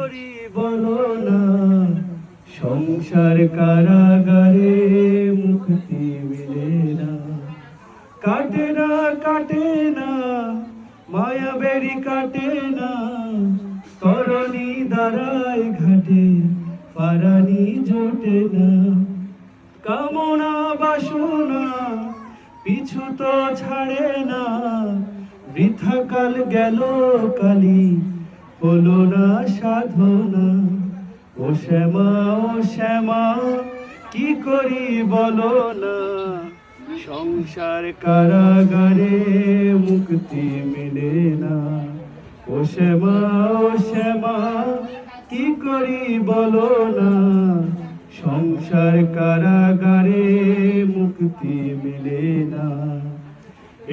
করি বলো না, সংসার কারাগারে মুক্তি মিলে না। কাটে না কাটে না মায়া বেরি কাটে না, তরণী দাঁড়ায় ঘাটে পারানি জোটে না। কামনা বাসনা পিছু তো ছাড়ে না, বৃথা কাল গেল কালি হলো না সাধনা। ও শ্যামা ও শ্যামা কি করি বলো না, সংসার কারাগারে মুক্তি মিলে না। ও শ্যামা ও শ্যামা কি করি বলো না, সংসার কারাগারে মুক্তি মিলে না।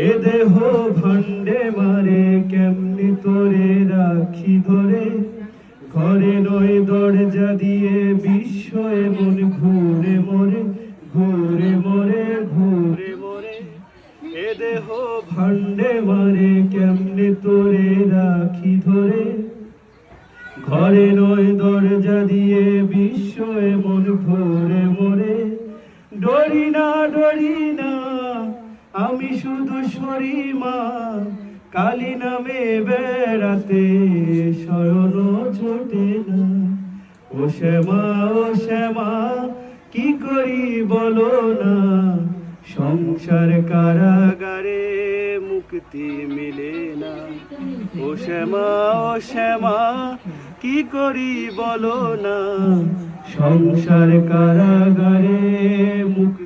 এ দেহ ভান্ডে মারে কেমনি তোরে রাখি ধরে, ঘরে নয় দরজা দিয়ে বিশ্ব এমন ঘুরে মরে ঘুরে মরে ঘুরে মরে। এ দেহ ভান্ডে মারে কেমনি তোরে রাখি ধরে, ঘরে নয় দরজা দিয়ে বিশ্ব এমন ঘুরে মরে। ডরি না ডরি না আমি শুধু সরিমা, কালী নামে বেড়াতে শয়ন ছোটে না। ও শ্যামা ও শ্যামা কি করি বলো না, সংসার কারাগারে মুক্তি মিলে না। ও শ্যামা ও শ্যামা কি করি বলো না, সংসার কারাগারে মুক্তি